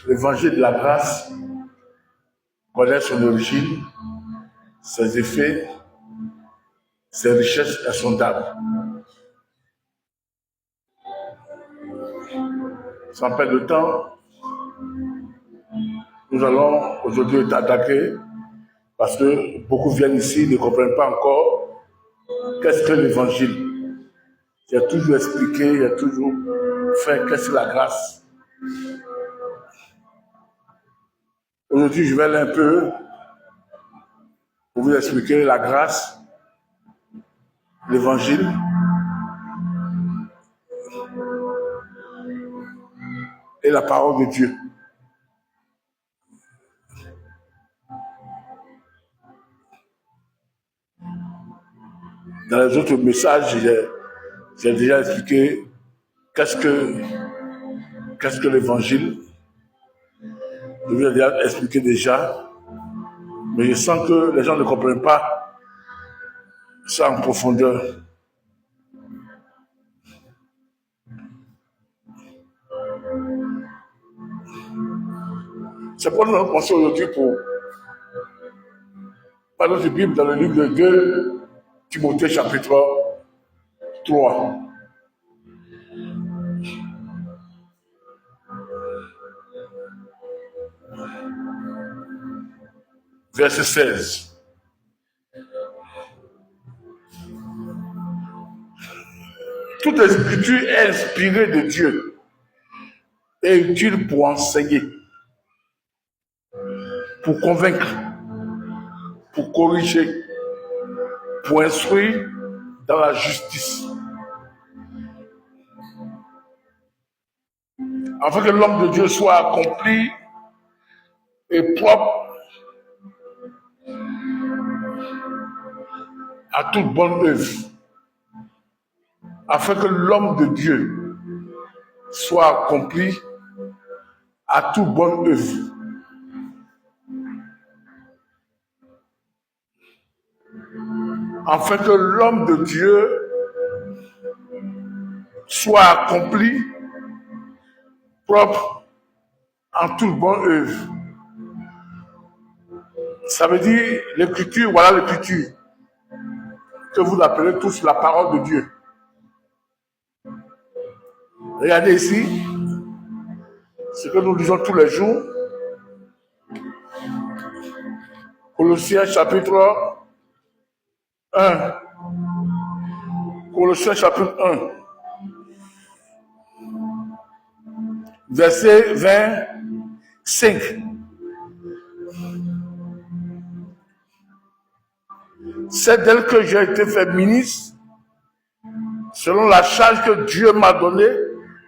L'évangile de la grâce connaît son origine, ses effets, ses richesses insondables. Sans perdre de temps, nous allons aujourd'hui être attaqués parce que beaucoup viennent ici et ne comprennent pas encore qu'est-ce que l'évangile. Il y a toujours expliqué, il y a toujours fait qu'est-ce que la grâce. Aujourd'hui, je vais aller un peu pour vous expliquer la grâce, l'évangile, et la parole de Dieu. Dans les autres messages, j'ai déjà expliqué qu'est-ce que l'évangile. Je vous ai déjà expliqué déjà, mais je sens que les gens ne comprennent pas ça en profondeur. C'est pourquoi nous allons penser aujourd'hui pour parler de Bible dans le livre de 2 Timothée chapitre 3. Verset 16. Toute l'écriture est inspirée de Dieu et utile pour enseigner, pour convaincre, pour corriger, pour instruire dans la justice, afin que l'homme de Dieu soit accompli et propre à toute bonne œuvre. Afin que l'homme de Dieu soit accompli à toute bonne œuvre. Afin que l'homme de Dieu soit accompli, propre en toute bonne œuvre. Ça veut dire l'écriture, voilà l'écriture, que vous appelez tous la parole de Dieu. Regardez ici, ce que nous lisons tous les jours. Colossiens chapitre 1. Colossiens chapitre 1. Verset 25. C'est d'elle que j'ai été fait ministre, selon la charge que Dieu m'a donnée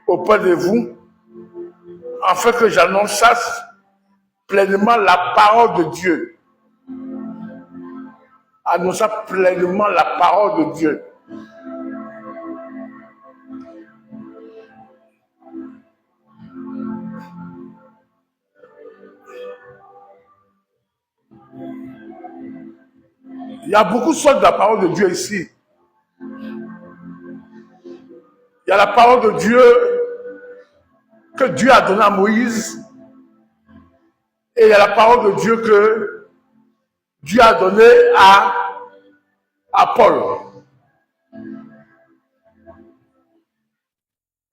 auprès de vous, afin que j'annonçasse pleinement la parole de Dieu. Annonçant pleinement la parole de Dieu. Il y a beaucoup de sortes de la parole de Dieu ici. Il y a la parole de Dieu que Dieu a donnée à Moïse. Et il y a la parole de Dieu que Dieu a donnée à Paul.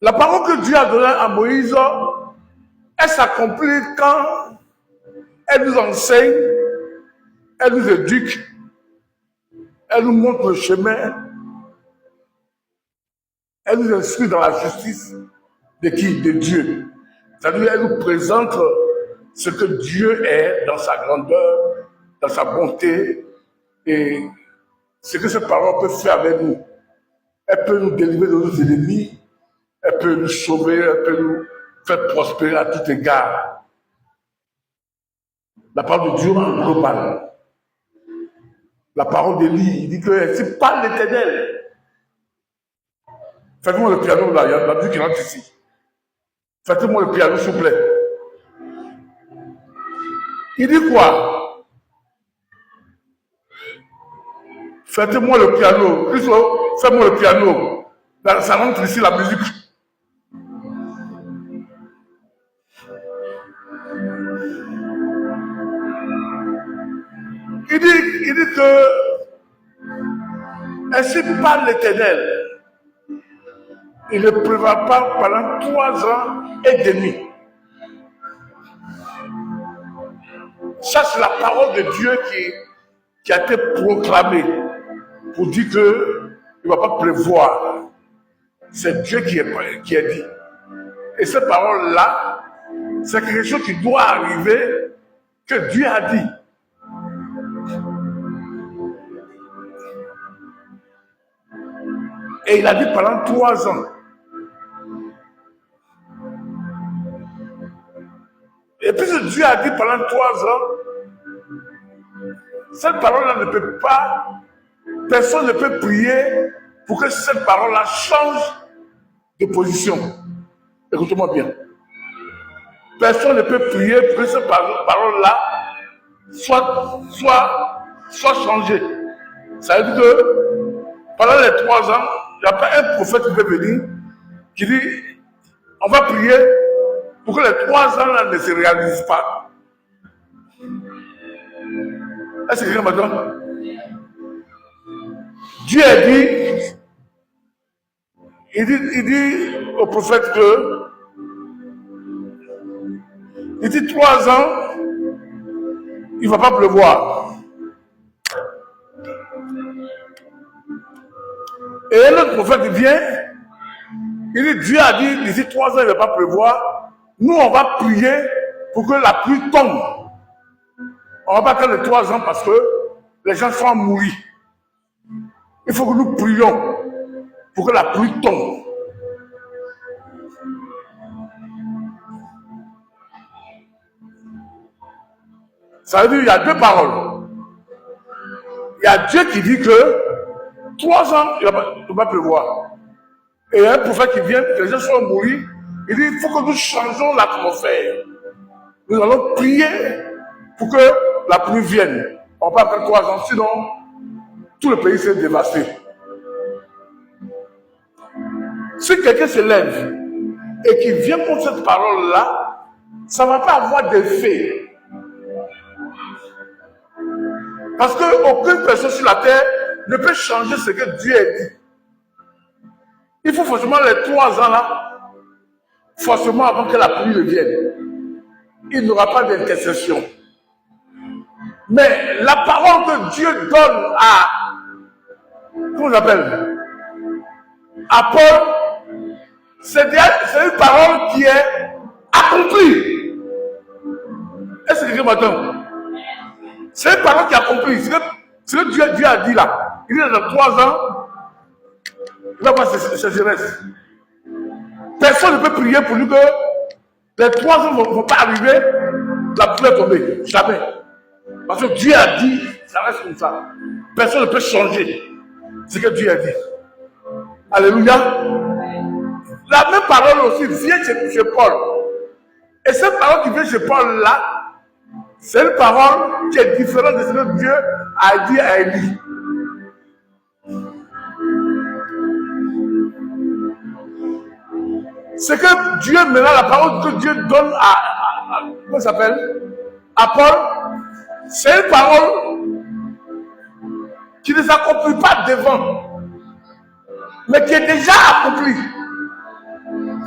La parole que Dieu a donnée à Moïse, elle s'accomplit quand elle nous enseigne, elle nous éduque, elle nous montre le chemin, elle nous instruit dans la justice de qui? De Dieu. C'est-à-dire elle nous présente ce que Dieu est dans sa grandeur, dans sa bonté, et ce que cette parole peut faire avec nous. Elle peut nous délivrer de nos ennemis, elle peut nous sauver, elle peut nous faire prospérer à tout égard. La parole de Dieu en global. La parole d'Élie, il dit que c'est pas l'Éternel. Faites-moi le piano là, il y a la musique qui rentre ici. Faites-moi le piano, s'il vous plaît. Il dit quoi? Faites-moi le piano. Christo, fais-moi le piano. Là, ça rentre ici la musique. Il dit que ainsi parle l'Éternel. Il ne prévoit pas pendant 3 ans et demi. Ça, c'est la parole de Dieu qui a été proclamée pour dire qu'il ne va pas prévoir. C'est Dieu qui a dit. Et cette parole-là, c'est quelque chose qui doit arriver, que Dieu a dit. Et il a dit pendant 3 ans. Et puis Dieu a dit pendant 3 ans, cette parole-là ne peut pas, personne ne peut prier pour que cette parole-là change de position. Écoutez-moi bien. Personne ne peut prier pour que cette parole-là soit changée. Ça veut dire que pendant les 3 ans, il n'y a pas un prophète qui peut venir qui dit on va prier pour que les 3 ans là ne se réalisent pas. Est-ce que quelqu'un m'entend? Dieu a dit, il dit au prophète que il dit 3 ans, il ne va pas pleuvoir. Et un autre prophète vient, il dit Dieu a dit d'ici 3 ans, il ne va pas pleuvoir. Nous, on va prier pour que la pluie tombe. On ne va pas attendre les 3 ans parce que les gens sont mourir. Il faut que nous prions pour que la pluie tombe. Ça veut dire qu'il y a 2 paroles. Il y a Dieu qui dit que 3 ans, il ne va pas pleuvoir. Et il y a un prophète qui vient, que les gens sont mourir. Il dit il faut que nous changeons l'atmosphère. Nous allons prier pour que la pluie vienne. On va pas après 3 ans, sinon tout le pays s'est dévasté. Si quelqu'un se lève et qui vient contre cette parole-là, ça ne va pas avoir d'effet. Parce qu'aucune personne sur la terre ne peut changer ce que Dieu a dit. Il faut forcément les 3 ans là, forcément avant que la pluie ne vienne. Il n'y aura pas d'intercession. Mais la parole que Dieu donne à, comment on appelle, à Paul, c'est une parole qui est accomplie. Est-ce que quelqu'un m'entend? C'est une parole qui est accomplie. C'est que Dieu a dit là. Il est dans 3 ans, il va voir sa jeunesse. Personne ne peut prier pour lui que les 3 ans ne vont pas arriver, la pluie est tombée. Jamais. Parce que Dieu a dit, ça reste comme ça. Personne ne peut changer ce que Dieu a dit. Alléluia. La même parole aussi vient chez Paul. Et cette parole qui vient chez Paul là, c'est une parole qui est différente de ce que Dieu a dit à Élie. C'est que Dieu, maintenant, la parole que Dieu donne à comment ça s'appelle? À Paul, c'est une parole qui ne s'accomplit pas devant, mais qui est déjà accomplie.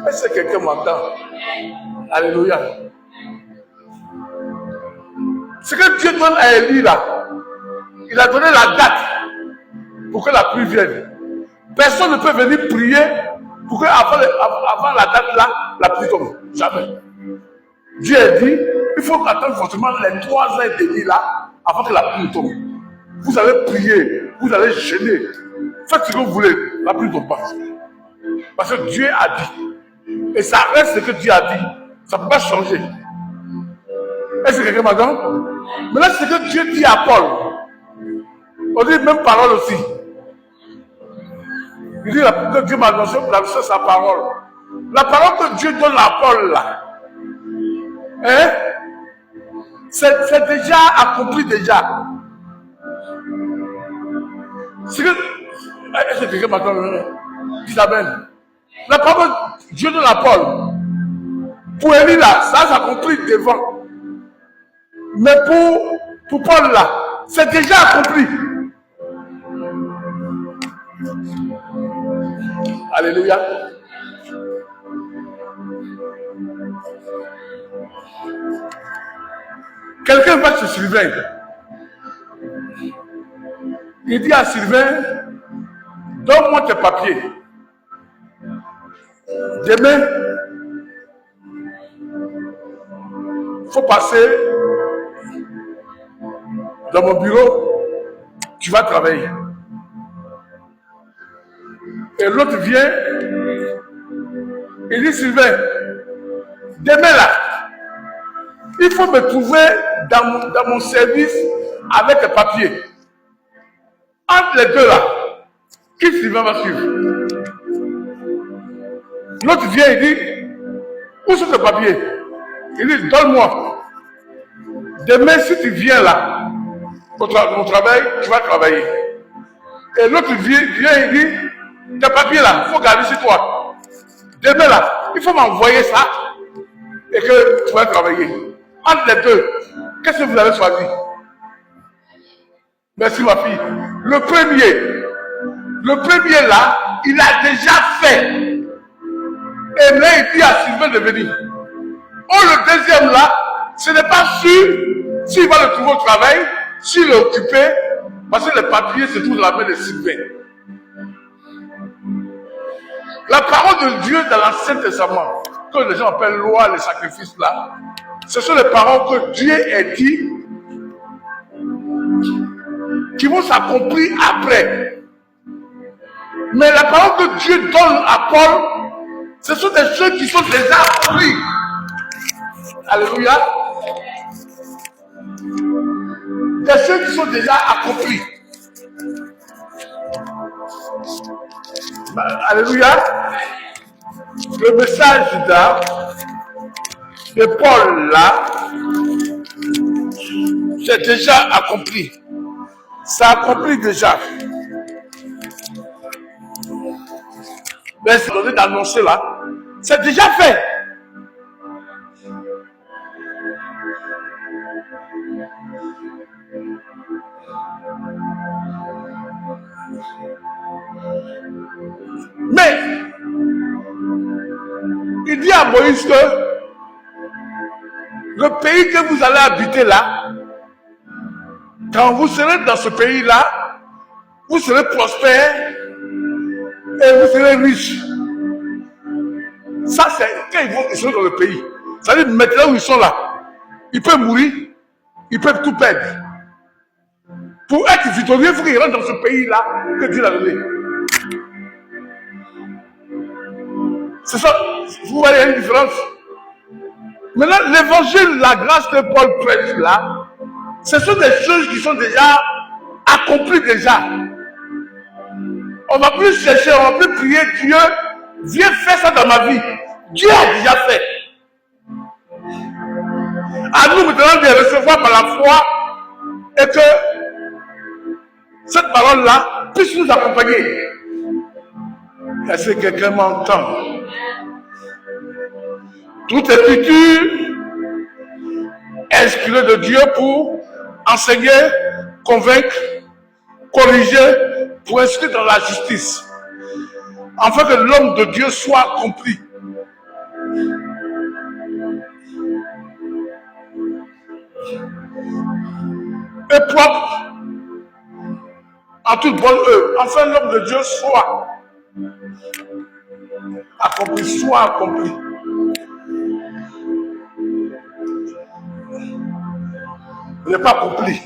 Est-ce que quelqu'un m'entend? Alléluia. Ce que Dieu donne à Élie là, il a donné la date pour que la pluie vienne. Personne ne peut venir prier pour que avant la date là, la pluie tombe. Jamais. Dieu a dit, il faut attendre forcément les 3 ans et demi là, avant que la pluie tombe. Vous allez prier, vous allez jeûner. Faites ce que vous voulez, la pluie ne tombe pas. Parce que Dieu a dit. Et ça reste ce que Dieu a dit. Ça ne peut pas changer. Est-ce que quelqu'un m'entend? Maintenant, c'est ce que Dieu dit à Paul. On dit même parole aussi. Il dit que Dieu m'a annoncé sa parole. La parole que Dieu donne à Paul là, hein, c'est déjà accompli déjà. C'est que, est-ce que quelqu'un m'entend? Dis amen. La parole que Dieu donne à Paul, Pour Élie là, ça s'accomplit devant. Mais pour Paul là, c'est déjà accompli. Alléluia. Quelqu'un va chez Sylvain. Il dit à Sylvain, donne-moi tes papiers. Demain, il faut passer dans mon bureau, tu vas travailler. Et l'autre vient, il dit, Sylvain, demain là, il faut me trouver dans mon service avec les papiers. Entre les deux là, qui Sylvain va suivre? L'autre vient, il dit, où sont tes papiers? Il dit, donne-moi. Demain, si tu viens là, au travail, tu vas travailler. Et l'autre vient, il dit, tes papiers là, il faut garder sur toi. Demain là, il faut m'envoyer ça et que tu vas travailler. Entre les deux, qu'est-ce que vous avez choisi? Merci ma fille. Le premier là, il a déjà fait. Et là, il dit à Sylvain de venir. Oh, le deuxième là, ce n'est pas sûr s'il va le trouver au travail, s'il est occupé, parce que les papiers se trouvent dans la main de Sylvain. La parole de Dieu dans l'Ancien Testament, que les gens appellent loi, les sacrifices là, ce sont les paroles que Dieu a dit qui vont s'accomplir après. Mais la parole que Dieu donne à Paul, ce sont des choses qui sont déjà accomplies. Alléluia. Des choses qui sont déjà accomplies. Alléluia. Le message de Paul là, c'est déjà accompli. Ça accomplit déjà. Mais c'est donné d'annoncer là, c'est déjà fait. Mais il dit à Moïse que le pays que vous allez habiter là, quand vous serez dans ce pays-là, vous serez prospère et vous serez riche. Ça, c'est quand ils sont dans le pays. Ça veut dire maintenant où ils sont là, ils peuvent mourir, ils peuvent tout perdre. Pour être victorieux, il faut qu'ils rentrent dans ce pays-là que Dieu a donné. C'est ça, vous voyez une différence. Maintenant, l'évangile, la grâce que Paul prêche là, ce sont des choses qui sont déjà accomplies déjà. On ne va plus chercher, on ne va plus prier Dieu, viens faire ça dans ma vie. Dieu a déjà fait. À nous maintenant de recevoir par la foi et que cette parole-là puisse nous accompagner. Est-ce que quelqu'un m'entend? Toute écriture inspirée de Dieu pour enseigner, convaincre, corriger, pour inscrire dans la justice, afin que l'homme de Dieu soit accompli. Et propre en toute bonne œuvre, afin que l'homme de Dieu soit accompli. Il n'est pas accompli.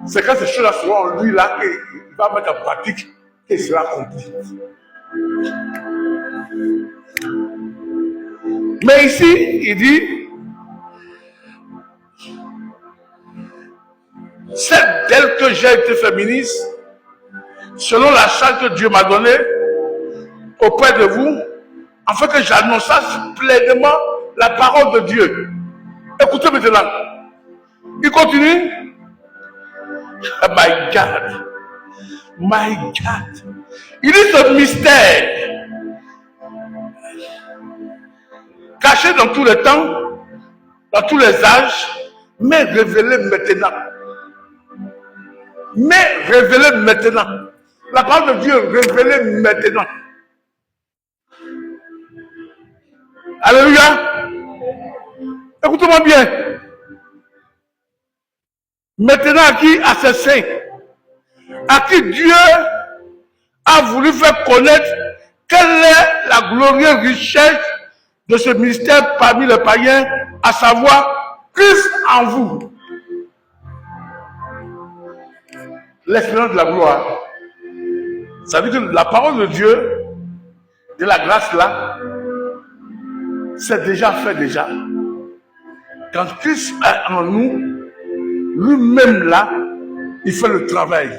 C'est quand ces choses-là seront en lui là qu'il va mettre en pratique et sera accompli. Mais ici, il dit, c'est tel que j'ai été féministe, selon la charge que Dieu m'a donnée auprès de vous, afin que j'annonçasse pleinement la parole de Dieu. Écoutez maintenant. Il continue. My God. My God. Il dit ce mystère. caché dans tous les temps, dans tous les âges, mais révélé maintenant. Mais révélé maintenant. La parole de Dieu révélée maintenant. Alléluia. Écoutez-moi bien. Maintenant, à qui? À ses saints. À qui Dieu a voulu faire connaître quelle est la glorieuse richesse de ce mystère parmi les païens, à savoir Christ en vous. L'espérance de la gloire. Ça veut dire que la parole de Dieu, de la grâce là, c'est déjà fait déjà. Quand Christ est en nous, lui-même là, il fait le travail.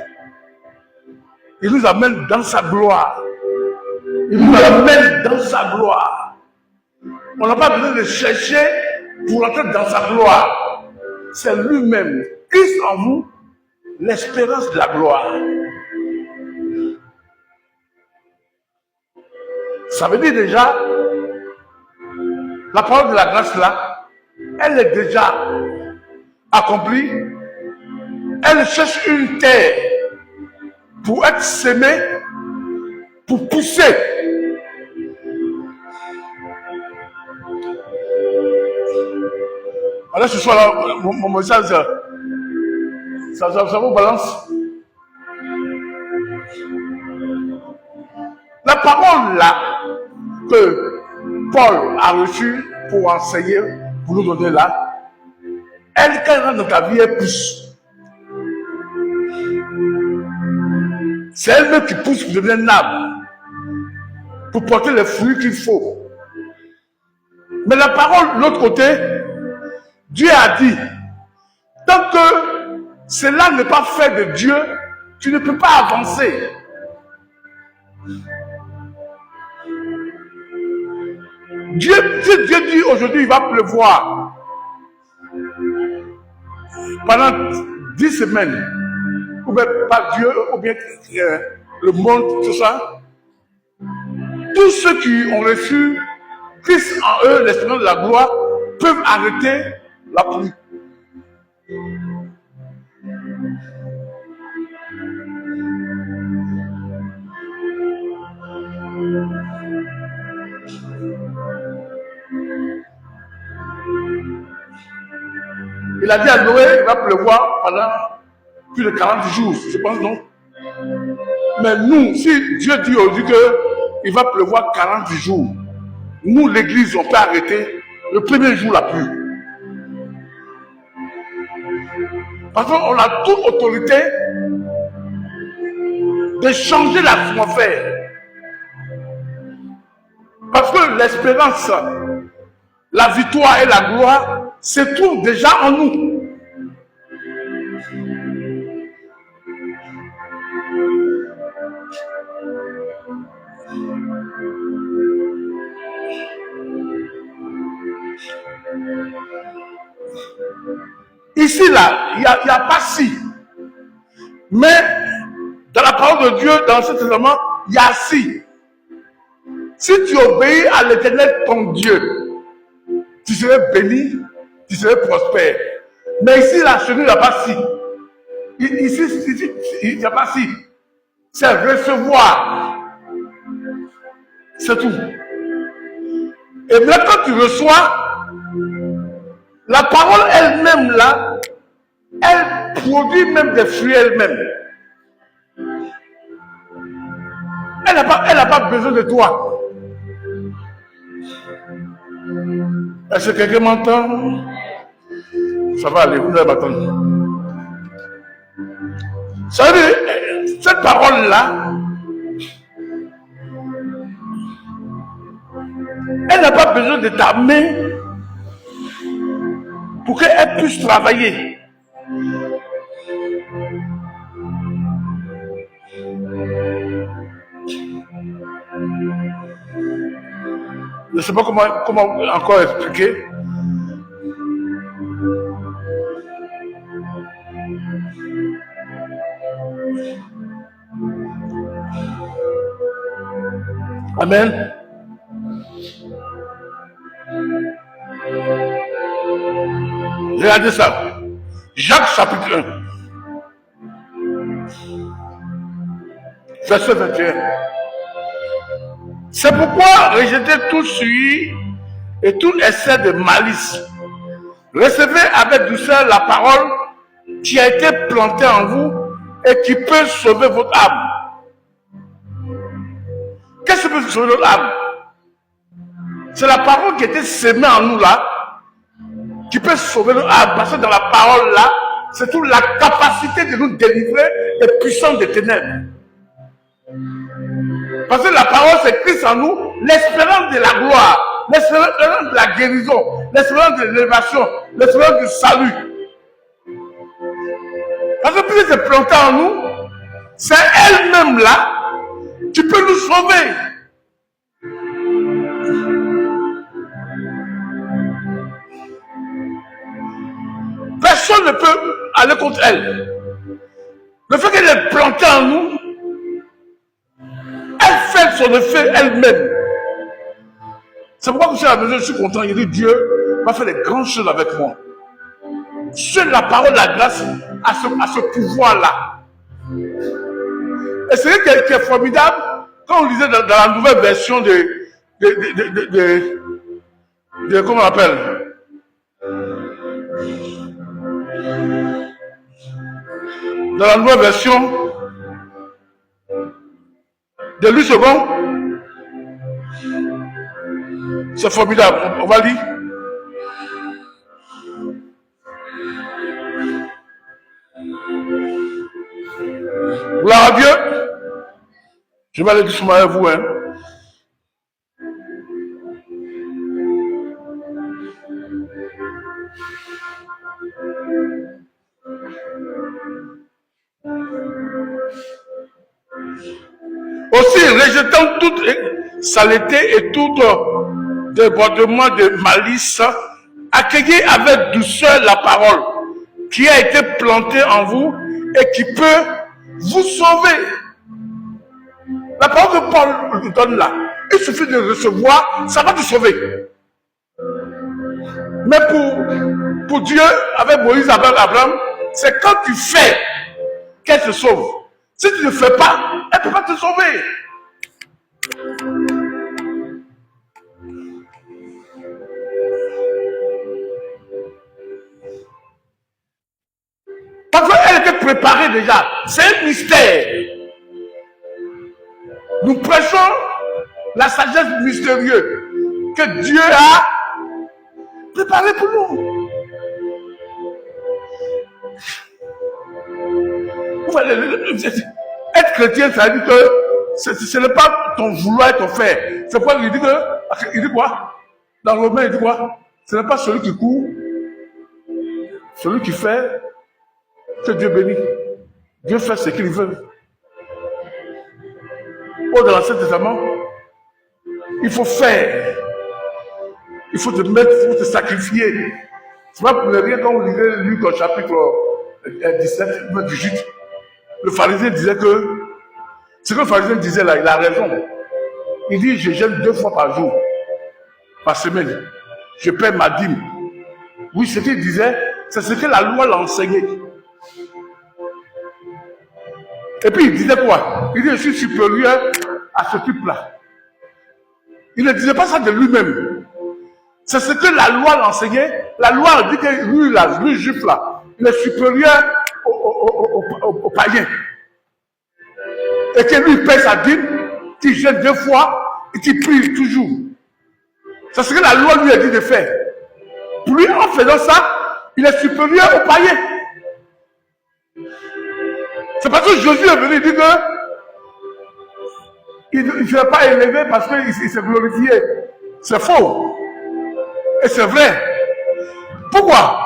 Il nous amène dans sa gloire. Il nous amène dans sa gloire. On n'a pas besoin de chercher pour entrer dans sa gloire. C'est lui-même. Christ en vous, l'espérance de la gloire. Ça veut dire déjà, la parole de la grâce là, elle est déjà accomplie. Elle cherche une terre pour être sémée, pour pousser. Alors ce soir là, mon message, ça vous balance. La parole là que Paul a reçue pour enseigner, pour nous donner là, elle, quand elle rentre dans ta vie, elle pousse. C'est elle-même qui pousse pour devenir un arbre, pour porter les fruits qu'il faut. Mais la parole, de l'autre côté, Dieu a dit, tant que cela n'est pas fait de Dieu, tu ne peux pas avancer. Dieu dit aujourd'hui, il va pleuvoir pendant 10 semaines, ou bien pas Dieu, ou bien le monde, tout ça. Tous ceux qui ont reçu Christ en eux, l'espérance de la gloire, peuvent arrêter la pluie. Il a dit à Noé, il va pleuvoir pendant plus de 40 jours, je pense non. Mais nous, si Dieu dit aujourd'hui qu'il va pleuvoir 40 jours, nous, l'église, on peut arrêter le premier jour la pluie. Parce qu'on a toute autorité de changer l'atmosphère. Parce que l'espérance, la victoire et la gloire se trouvent déjà en nous. Ici, là, il n'y a pas si. Mais dans la parole de Dieu, dans cet élément, il y a si. Si tu obéis à l'Éternel, ton Dieu, tu serais béni, tu serais prospère. Mais ici, là, chez nous, il n'y a pas si. Ici, il n'y a pas si. C'est recevoir. C'est tout. Et même quand tu reçois, la parole elle-même, là, elle produit même des fruits elle-même. Elle n'a pas besoin de toi. Est-ce que quelqu'un m'entend? Ça va aller, vous allez m'attendre. Ça veut dire, cette parole-là, elle n'a pas besoin de ta main pour qu'elle puisse travailler. Je ne sais pas comment encore expliquer. Amen. Regardez ça. Jacques chapitre 1. Verset 21. C'est pourquoi rejetez tout suivi et tout essai de malice. Recevez avec douceur la parole qui a été plantée en vous et qui peut sauver votre âme. Qu'est-ce qui peut sauver notre âme? C'est la parole qui a été sémée en nous là, qui peut sauver notre âme. Parce que dans la parole là, c'est toute la capacité de nous délivrer des puissances des ténèbres. Parce que la parole, c'est Christ en nous, l'espérance de la gloire, l'espérance de la guérison, l'espérance de l'élévation, l'espérance du salut. Parce que plus c'est planté en nous, c'est elle-même là qui peut nous sauver. Personne ne peut aller contre elle. Le fait qu'elle est plantée en nous, elle fait son effet elle-même. C'est pourquoi que je suis à la maison, je suis content. Il dit Dieu va faire des grandes choses avec moi. Seule la parole, la grâce a ce pouvoir-là. Et c'est ce qui est formidable quand on lisait dans la nouvelle version de comment on appelle, dans la nouvelle version de Louis II. C'est formidable. On va lire. Gloire à Dieu. Je vais aller doucement avec vous. Aussi, rejetant toute saleté et tout débordement de malice, accueillez avec douceur la parole qui a été plantée en vous et qui peut vous sauver. La parole que Paul nous donne là, il suffit de recevoir, ça va te sauver. Mais pour Dieu, avec Moïse, avec Abraham, c'est quand tu fais qu'elle se sauve. Si tu ne fais pas, elle ne peut pas te sauver. Parce qu'elle était préparée déjà. C'est un mystère. Nous prêchons la sagesse mystérieuse que Dieu a préparée pour nous. Être chrétien, ça veut dire que ce n'est pas ton vouloir et ton faire. C'est pourquoi il dit que, il dit quoi? Dans Romains, il dit quoi? Ce n'est pas celui qui court, celui qui fait, que Dieu bénit. Dieu fait ce qu'il veut. Dans l'Ancien Testament, il faut faire. Il faut te mettre, il faut te sacrifier. C'est pas pour rien quand on lisait Luc au chapitre 17, 18. Le pharisien disait que, ce que le pharisien disait là, il a raison. Il dit, je jeûne 2 fois par jour, par semaine. Je paie ma dîme. Oui, ce qu'il disait, c'est ce que la loi l'a enseigné. Et puis il disait quoi? Il dit, je suis supérieur à ce type-là. Il ne disait pas ça de lui-même. C'est ce que la loi l'enseignait. La loi dit que lui, là, lui juif là, il est supérieur aux païens. Et que lui, il paie sa dîme, qu'il jeûne 2 fois et qu'il prie toujours. C'est ce que la loi lui a dit de faire. Pour lui, en faisant ça, il est supérieur aux païens. C'est parce que Jésus est venu dire que il ne s'est pas élevé parce qu'il s'est glorifié. C'est faux. Et c'est vrai. Pourquoi?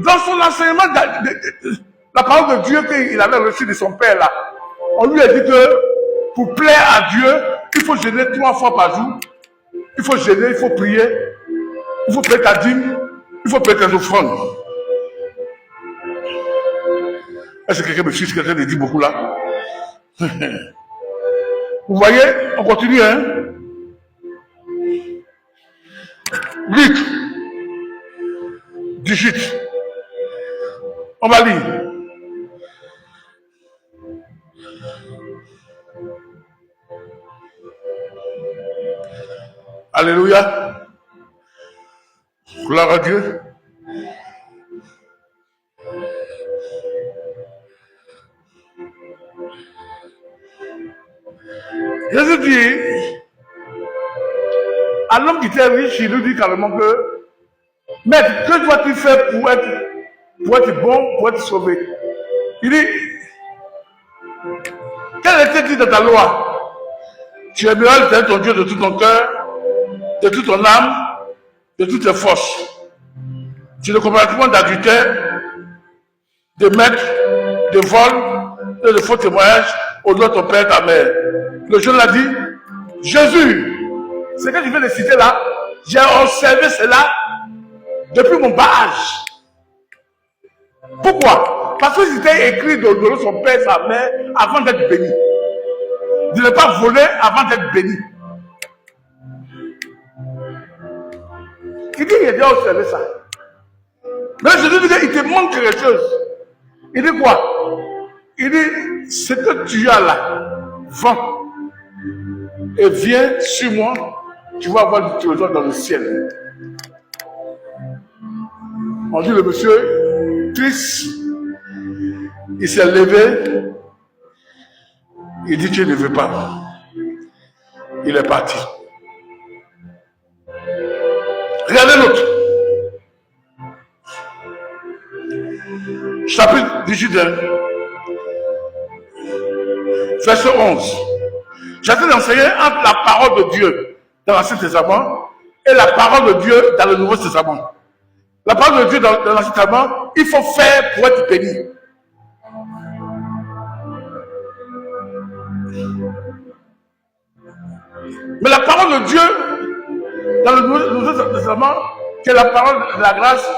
Dans son enseignement, la parole de Dieu qu'il avait reçue de son père là, on lui a dit que pour plaire à Dieu, il faut jeûner 3 fois par jour. Il faut jeûner, il faut prier, il faut payer ta dîme, il faut payer tes offrandes. Est-ce que quelqu'un me suit, quelqu'un me dit beaucoup là? Vous voyez, on continue, hein? Luc, 18. On va lire. Alléluia. Gloire à Dieu. Jésus dit à l'homme qui était riche, il lui dit carrément que maître, que dois-tu faire pour être bon, pour être sauvé? Il dit, quel était dit dans ta loi? Tu aimeras le Seigneur ton Dieu de tout ton cœur, de toute ton âme, de toutes tes forces. Tu ne commettras point d'adultère, de maître, de vol, et de faux témoignages au nom de ton père et ta mère. Le jeune l'a dit, Jésus, ce que je viens de citer là, j'ai observé cela depuis mon bas âge. Pourquoi? Parce que c'était écrit de donner son père et sa mère avant d'être béni. De ne pas voler avant d'être béni. Il dit qu'il a déjà observé ça. Mais Jésus dit qu'il te manque quelque chose. Il dit quoi? Il dit, ce que tu as là, vends et viens sur moi, tu vas avoir du trésor dans le ciel. On dit le monsieur, triste, il s'est levé, il dit tu ne veux pas. Il est parti. Regardez l'autre. Chapitre 18, verset 11. J'essaie d'enseigner entre la parole de Dieu dans l'Ancien Testament et la parole de Dieu dans le Nouveau Testament. La parole de Dieu dans l'Ancien Testament, il faut faire pour être béni. Mais la parole de Dieu dans le Nouveau Testament, qui est la parole de la grâce,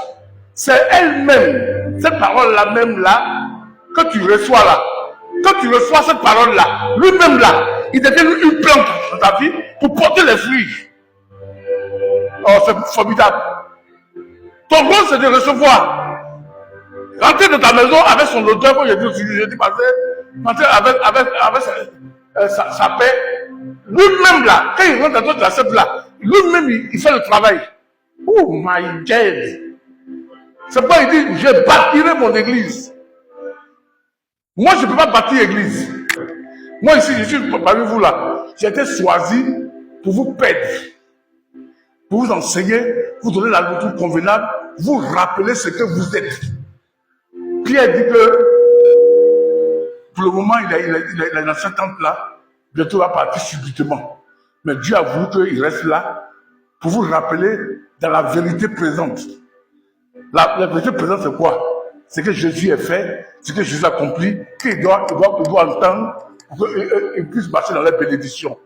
c'est elle-même, cette parole-là même là, que tu reçois là. Quand tu reçois cette parole-là, lui-même là, il devient une plante dans ta vie pour porter les fruits. Oh, c'est formidable. Ton rôle, c'est de recevoir. Rentrer dans ta maison avec son odeur, comme j'ai dit aussi, j'ai dit passé, rentrer avec sa paix. Lui-même là, quand il rentre dans ta cette là, lui-même il fait le travail. Oh my God. C'est pas, il dit, je bâtirai mon église. Moi, je ne peux pas bâtir l'église. Moi, ici, je suis parmi vous là. J'ai été choisi pour vous perdre, pour vous enseigner, vous donner la nourriture convenable, vous rappeler ce que vous êtes. Pierre dit que, pour le moment, il est dans cette tente-là, bientôt il va partir subitement. Mais Dieu a voulu qu'il reste là pour vous rappeler dans la vérité présente. La vérité présente, c'est quoi? C'est que Jésus est fait, c'est que Jésus a accompli, qu'il doit entendre pour qu'il puisse marcher dans la bénédiction.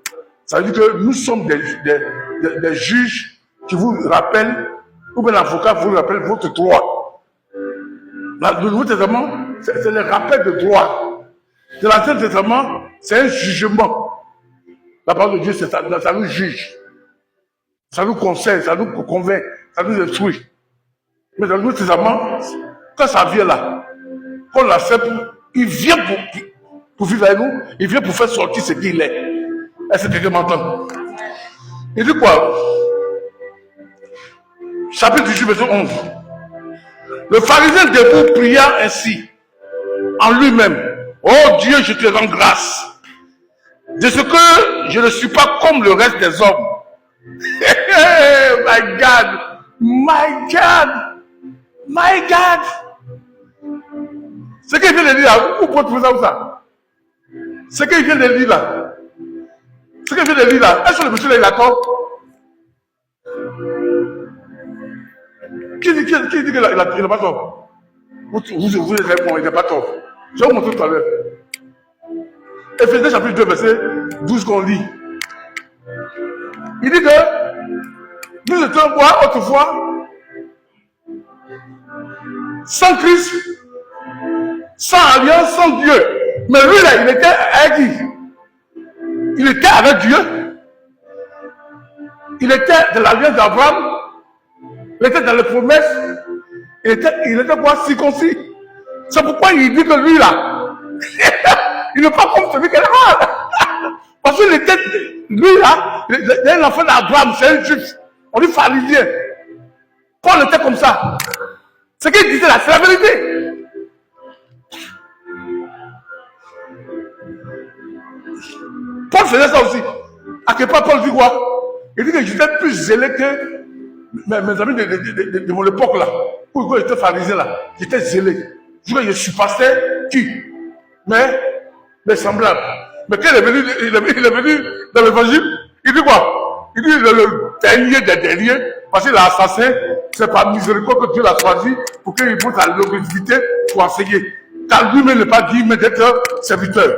Ça veut dire que nous sommes des juges qui vous rappellent, ou bien l'avocat vous rappelle votre droit. Le Nouveau Testament, c'est le rappel de droit. De l'Ancien Testament, c'est un jugement. La parole de Dieu, ça nous juge. Ça nous conseille, ça nous convainc, ça nous instruit. Mais dans le Nouveau Testament, quand ça vient là, quand on l'accepte, il vient pour vivre avec nous, il vient pour faire sortir ce qu'il est. Est-ce que quelqu'un m'entend? Il dit quoi? Chapitre 18, verset 11. Le pharisien debout pria ainsi, en lui-même, oh Dieu, je te rends grâce, de ce que je ne suis pas comme le reste des hommes. My God, my God, my God. Ce qu'il vient de dire là, où peut-on trouver ça ou ça? Ce qu'il vient de dire là, ce qu'il vient de dire là, est-ce que le monsieur là, il a tort? Qui dit qu'il n'a pas tort? Vous êtes bon, il n'a pas tort. Je vais vous montrer tout à l'heure. Éphésiens chapitre 2, verset 12 qu'on lit. Il dit que nous étions quoi autrefois? Sans Christ, sans alliance, sans Dieu. Mais lui là, il était avec qui? Il était avec Dieu. Il était de l'alliance d'Abraham. Il était dans les promesses. il était quoi? Circoncis. C'est pourquoi il dit que lui là, il n'est pas comme celui qui est là. Parce qu'il était, lui là, il est un enfant d'Abraham, c'est un juif. On dit pharisien. Paul était comme ça. Ce qu'il disait là, c'est la vérité. Paul faisait ça aussi. À quel point Paul dit quoi? Il dit que j'étais plus zélé que mes amis de mon époque là. Pourquoi j'étais pharisien là? J'étais zélé. Je suis pasteur qui? Mais semblable. Mais quand il est venu dans l'évangile, il dit quoi? Il dit le dernier des derniers, parce que l'assassin, c'est par miséricorde que Dieu l'a choisi pour qu'il monte à l'obédience pour enseigner. Car lui-même n'est pas dit, mais d'être serviteur.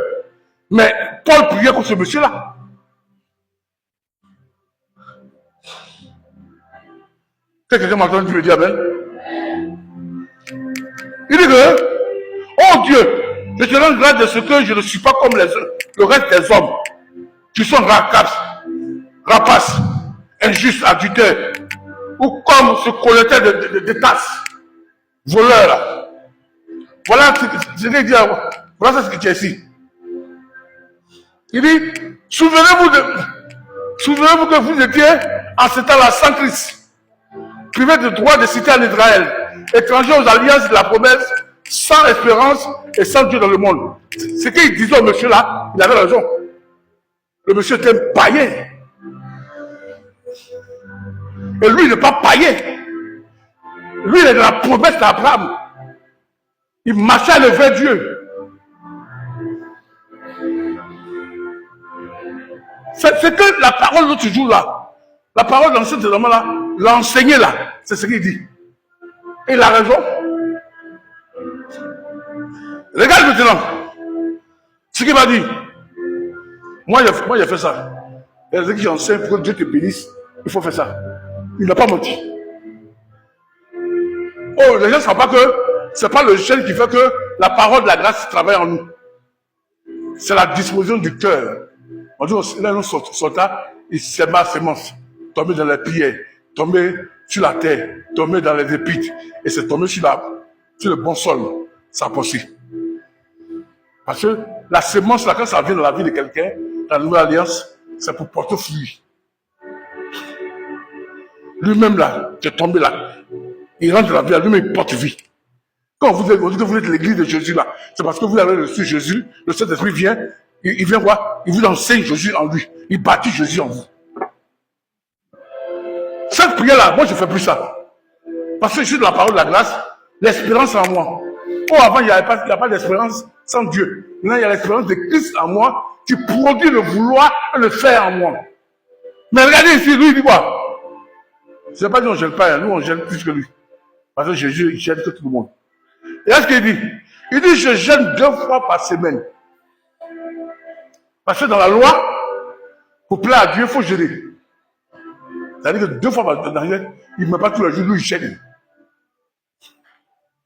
Mais Paul priait contre ce monsieur-là. Quelqu'un m'a entendu me dire Amen. Il dit que, oh Dieu, je te rends grâce de ce que je ne suis pas comme le reste des hommes qui sont rapaces, injustes, adultères, ou comme ce collecteur de tasses, voleurs là. Voilà ce qu'il dit. Voilà ce qui est ici. Il dit, souvenez-vous que vous étiez en ce temps-là sans Christ, privés de droit de cité en Israël, étrangers aux alliances de la promesse, sans espérance et sans Dieu dans le monde. Ce qu'il disait au monsieur là, il avait raison. Le monsieur était un païen. Et lui, il n'est pas païen. Lui, il est de la promesse d'Abraham. Il marchait le vrai Dieu. C'est que la parole de l'autre jour là, la parole de l'Ancien Testament là, l'enseigner là, c'est ce qu'il dit. Et il a raison. Regarde maintenant ce qu'il m'a dit. Moi j'ai fait ça. Il a dit que j'enseigne pour que Dieu te bénisse. Il faut faire ça. Il n'a pas menti. Oh, les gens ne savent pas que ce n'est pas le jeûne qui fait que la parole de la grâce travaille en nous. C'est la disposition du cœur. On dit, là, nous soldat, il sèma semence, tomber dans les pierres, tomber sur la terre, tomber dans les épîtres, et c'est tomber sur le bon sol. Ça possible. Parce que la semence, là, quand ça vient dans la vie de quelqu'un, dans la nouvelle alliance, c'est pour porter fruit. Lui-même, là, qui est tombé là, il rentre dans la vie, lui-même, il porte vie. Quand vous dites que vous êtes l'église de Jésus, là, c'est parce que vous avez reçu Jésus, le Saint-Esprit vient. Il vient quoi? Il vous enseigne Jésus en lui. Il bâtit Jésus en vous. Cette prière-là, moi je ne fais plus ça. Parce que je suis de la parole de la grâce, l'espérance en moi. Oh, avant, il n'y a pas d'espérance sans Dieu. Maintenant, il y a l'espérance de Christ en moi qui produit le vouloir et le faire en moi. Mais regardez ici, lui, il dit quoi? Je ne sais pas si on ne gêne pas, nous on gêne plus que lui. Parce que Jésus, il gêne que tout le monde. Et là, ce qu'il dit? Il dit, je gêne 2 fois par semaine. Parce que dans la loi, pour plaire à Dieu, il faut gêner. C'est-à-dire que 2 fois par semaine, il ne met pas tous les jours, lui, il gêne.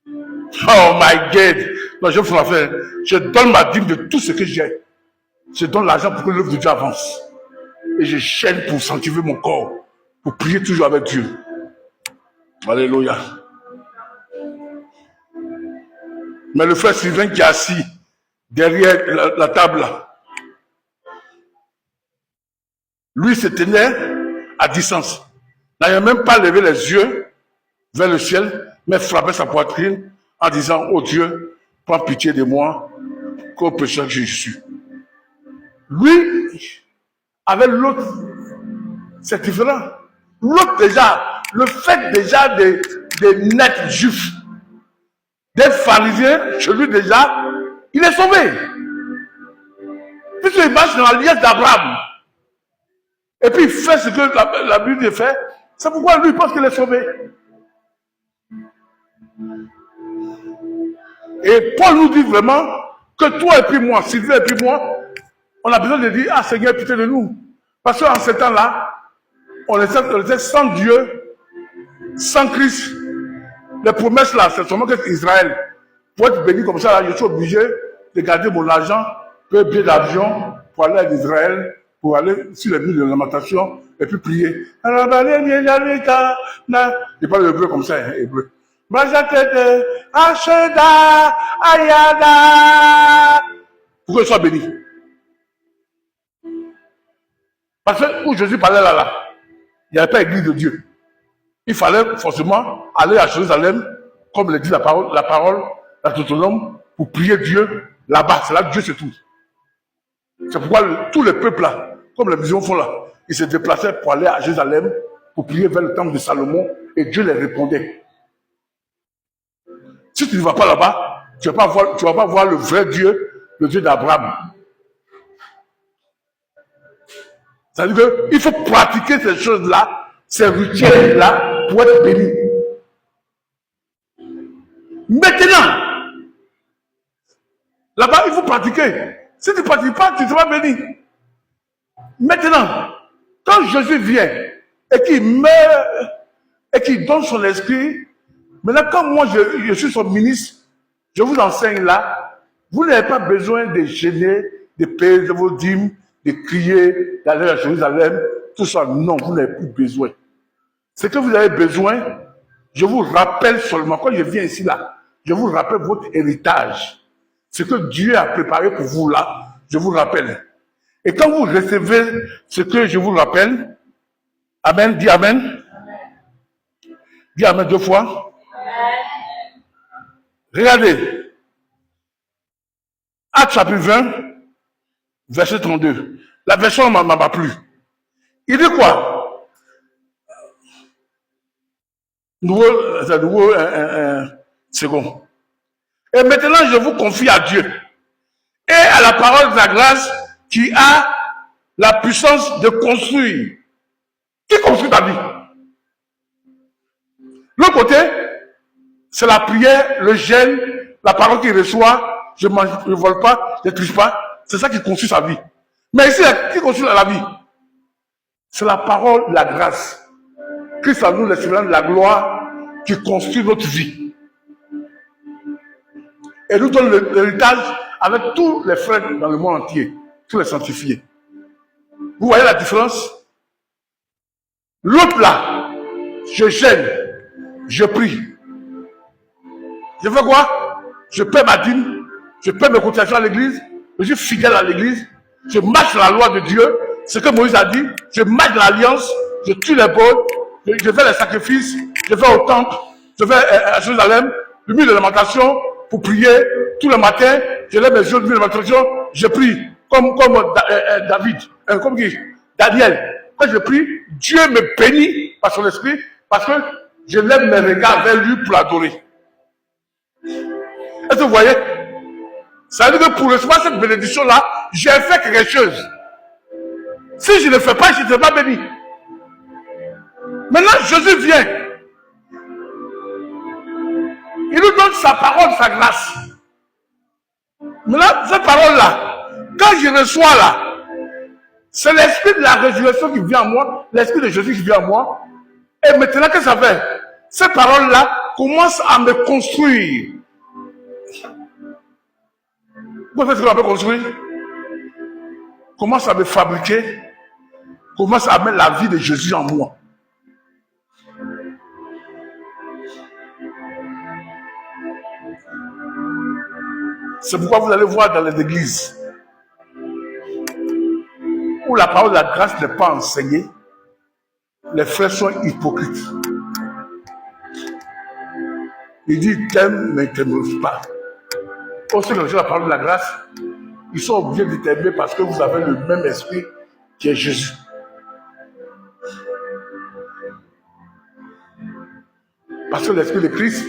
Oh my God! Non, je fais l'affaire. Je donne ma dîme de tout ce que j'ai. Je donne l'argent pour que l'œuvre de Dieu avance. Et je gêne pour sanctifier mon corps, pour prier toujours avec Dieu. Alléluia. Mais le frère Sylvain qui est assis derrière la table là, lui se tenait à distance. N'avait même pas levé les yeux vers le ciel, mais frappait sa poitrine en disant, oh Dieu, prends pitié de moi, qu'au pécheur que je suis. Lui, avec l'autre, c'est différent. L'autre déjà, le fait déjà des nets juifs, des pharisiens, chez lui déjà, il est sauvé. Puisqu'il marche dans l'alliance d'Abraham. Et puis il fait ce que la Bible fait. C'est pourquoi lui pense qu'il est sauvé. Et Paul nous dit vraiment que toi et puis moi, Sylvain et puis moi, on a besoin de dire, ah Seigneur, pitié de nous. Parce qu'en ce temps-là, on était sans Dieu, sans Christ. Les promesses là, c'est seulement que Israël. Pour être béni comme ça, là, je suis obligé de garder mon argent, payer billet d'avion pour aller à Israël, pour aller sur les murs de lamentation et puis prier. Il parle hébreu comme ça, hébreu. Majatete, Asheda, Ayada. Pour que soit béni. Parce que où Jésus parlait là, il n'y avait pas église de Dieu. Il fallait forcément aller à Jérusalem, comme le dit la parole, la Deutéronome, pour prier Dieu là-bas. C'est là que Dieu se trouve. C'est pourquoi tous les peuples là, comme les musulmans font là, ils se déplaçaient pour aller à Jérusalem, pour prier vers le temple de Salomon, et Dieu les répondait. Si tu ne vas pas là-bas, tu ne vas pas voir le vrai Dieu, le Dieu d'Abraham. C'est-à-dire qu'il faut pratiquer ces choses-là, ces rituels-là, pour être béni. Maintenant, là-bas, il faut pratiquer. Si tu ne pratiques pas, tu ne seras béni. Maintenant, quand Jésus vient et qu'il meurt et qu'il donne son esprit, maintenant, quand moi je suis son ministre, je vous enseigne là, vous n'avez pas besoin de gêner, de payer de vos dîmes, de crier, d'aller à Jérusalem, tout ça. Non, vous n'avez plus besoin. Ce que vous avez besoin, je vous rappelle seulement, quand je viens ici là, je vous rappelle votre héritage. Ce que Dieu a préparé pour vous là, je vous rappelle. Et quand vous recevez ce que je vous rappelle, Amen, dis Amen. Dis Amen 2 fois. Amen. Regardez. Actes chapitre 20, verset 32. La version ne m'a pas plu. Il dit quoi? Nouveau second. Et maintenant, je vous confie à Dieu et à la parole de la grâce qui a la puissance de construire. Qui construit ta vie? L'autre côté, c'est la prière, le jeûne, la parole qu'il reçoit. Je ne vole pas, je ne triche pas. C'est ça qui construit sa vie. Mais ici, qui construit la vie? C'est la parole de la grâce. Christ en nous, l'espérance de la gloire, qui construit notre vie. Et nous donne l'héritage avec tous les frères dans le monde entier, tous les sanctifiés. Vous voyez la différence? L'autre là, je gêne, je prie. Je fais quoi? Je paie ma dîme, je paie mes cotisations à l'église, je suis fidèle à l'église, je marche dans la loi de Dieu, ce que Moïse a dit, je marche dans l'alliance, je tue les bœufs, je fais les sacrifices, je vais au temple, je vais à Jérusalem, le mur de lamentation pour prier tous les matins, je lève mes yeux au mur de lamentation, je prie comme David, comme qui? Daniel. Quand je prie, Dieu me bénit par son esprit parce que je lève mes regards vers lui pour l'adorer. Est-ce que vous voyez? Ça veut dire que pour recevoir cette bénédiction-là, j'ai fait quelque chose. Si je ne le fais pas, je ne serai pas béni. Maintenant, Jésus vient. Il nous donne sa parole, sa grâce. Maintenant, cette parole-là, quand je reçois là, c'est l'esprit de la résurrection qui vient en moi, l'esprit de Jésus qui vient en moi. Et maintenant, qu'est-ce que ça fait? Cette parole-là commence à me construire. Vous savez ce qu'on peut construire? Commence à me fabriquer, commence à mettre la vie de Jésus en moi. C'est pourquoi vous allez voir dans les églises où la parole de la grâce n'est pas enseignée, les frères sont hypocrites. Il dit t'aimes, mais ne t'aimes pas. Aussi, quand la parole de la grâce, ils sont obligés de t'aimer parce que vous avez le même esprit qui est Jésus. Parce que l'esprit de Christ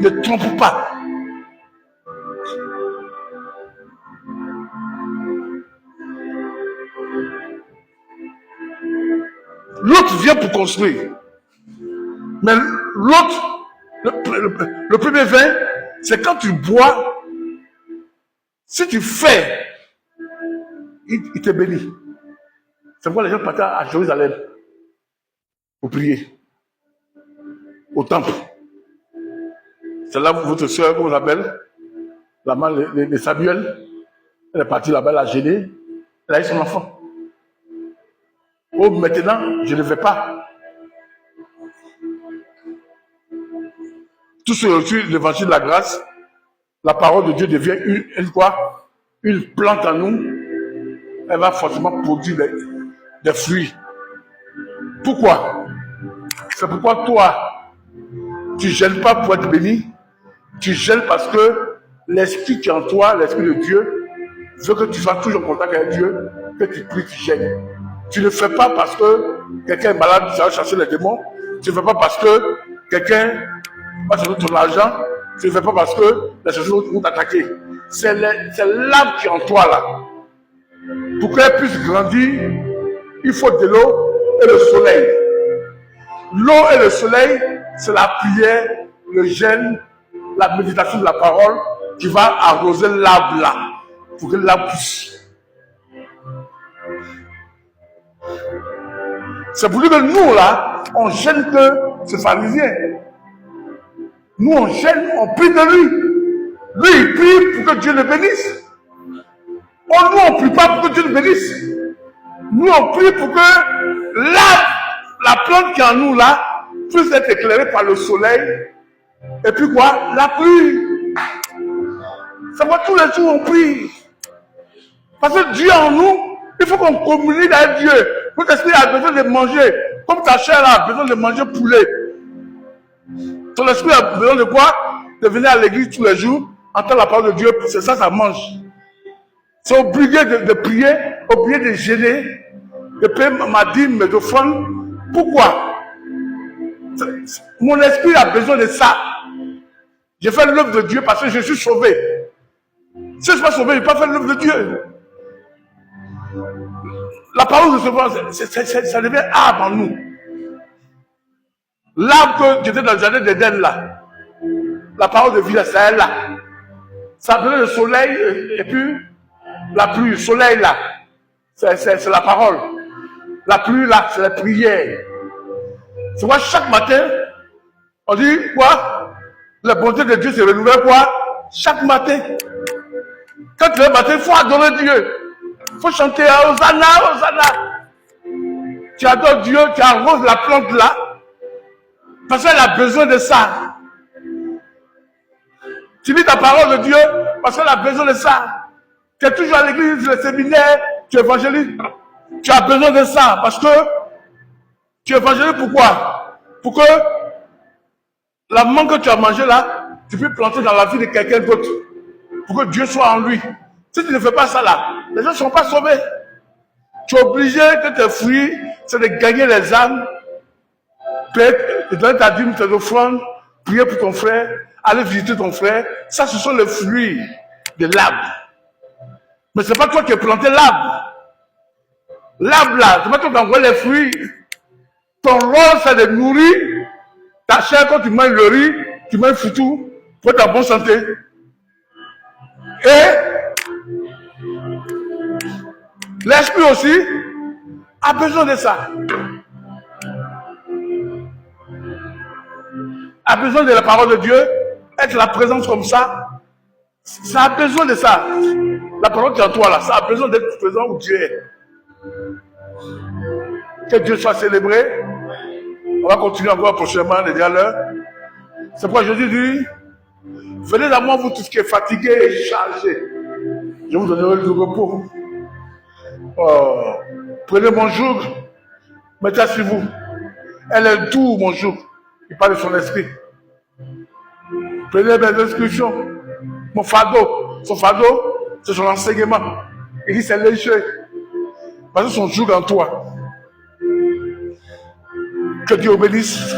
ne trompe pas. L'autre vient pour construire. Mais l'autre, le premier vin, c'est quand tu bois, si tu fais, il te bénit. C'est pourquoi les gens partent à Jérusalem pour prier au temple. C'est là où votre soeur, comment on l'appelle, la main de Samuel, elle est partie là-bas, elle a gêné, elle a eu son enfant. Oh, maintenant, je ne vais pas. tout ce reçu l'évangile de la grâce, la parole de Dieu devient une quoi? Une plante en nous. Elle va forcément produire des fruits. Pourquoi? C'est pourquoi toi, tu ne gênes pas pour être béni. Tu gênes parce que l'esprit qui est en toi, l'esprit de Dieu, veut que tu sois toujours en contact avec Dieu, que tu pries, tu gênes. Tu ne le fais pas parce que quelqu'un est malade, tu vas chercher les démons. Tu ne le fais pas parce que quelqu'un va chercher ton argent. Tu ne le fais pas parce que les choses vont t'attaquer. C'est l'âme qui est en toi là. Pour qu'elle puisse grandir, il faut de l'eau et le soleil. L'eau et le soleil, c'est la prière, le jeûne, la méditation de la parole qui va arroser l'arbre là, pour que l'arbre pousse. C'est pour dire que nous là, on gêne que ce pharisien. Nous on gêne, on prie de lui. Lui il prie pour que Dieu le bénisse. Oh, nous on prie pas pour que Dieu le bénisse. Nous on prie pour que l'arbre, la plante qui est en nous là, puisse être éclairée par le soleil. Et puis quoi? La pluie. Ça va tous les jours on prie. Parce que Dieu en nous, il faut qu'on communique avec Dieu. Notre esprit a besoin de manger. Comme ta chair a besoin de manger poulet. Ton esprit a besoin de quoi? De venir à l'église tous les jours, entendre la parole de Dieu. C'est ça, ça mange. C'est obligé de prier, obligé de gêner, de payer ma dîme, mes offrandes. Pourquoi? Mon esprit a besoin de ça. J'ai fait l'œuvre de Dieu parce que je suis sauvé. Si je ne suis pas sauvé, je ne vais pas faire l'œuvre de Dieu. La parole de sauveur, ça devient arbre en nous. L'arbre que j'étais dans le jardin d'Éden là, la parole de vie là, c'est elle là. Ça a besoin de soleil et puis la pluie, le soleil là, c'est la parole. La pluie là, c'est la prière. Tu vois, chaque matin, on dit quoi? La bonté de Dieu se renouvelle quoi? Chaque matin. Quand tu es le matin, il faut adorer Dieu. Il faut chanter Hosanna, Hosanna. Tu adores Dieu, tu arroses la plante là. Parce qu'elle a besoin de ça. Tu lis ta parole de Dieu parce qu'elle a besoin de ça. Tu es toujours à l'église, le séminaire, tu évangélises. Tu as besoin de ça parce que tu évangélises pourquoi? Pour que la mangue que tu as mangée là, tu peux planter dans la vie de quelqu'un d'autre. Pour que Dieu soit en lui. Si tu ne fais pas ça là, les gens ne sont pas sauvés. Tu es obligé que tes fruits, c'est de gagner les âmes. Peut-être, de donner ta dîme, tes offrandes, prier pour ton frère, aller visiter ton frère. Ça, ce sont les fruits de l'arbre. Mais ce n'est pas toi qui as planté l'arbre. L'arbre là, c'est pas toi qui envoies les fruits. Ton rôle, c'est de nourrir ta chair quand tu manges le riz, tu manges foutu pour être en bonne santé. Et l'esprit aussi a besoin de ça. A besoin de la parole de Dieu, être la présence comme ça. Ça a besoin de ça. La parole qui est en toi là, ça a besoin d'être présent où Dieu est. Que Dieu soit célébré. On va continuer encore prochainement les dialogues. C'est pourquoi Jésus dit, venez à moi vous tous qui êtes fatigués et chargés. Je vous donnerai du repos. Oh, prenez mon joug, mettez sur vous. Elle est douce mon joug. Il parle de son esprit. Prenez mes inscriptions. Mon fardeau. Son fardeau, c'est son enseignement. Il dit c'est léger. Parce que son joug en toi. Que Dieu bénisse.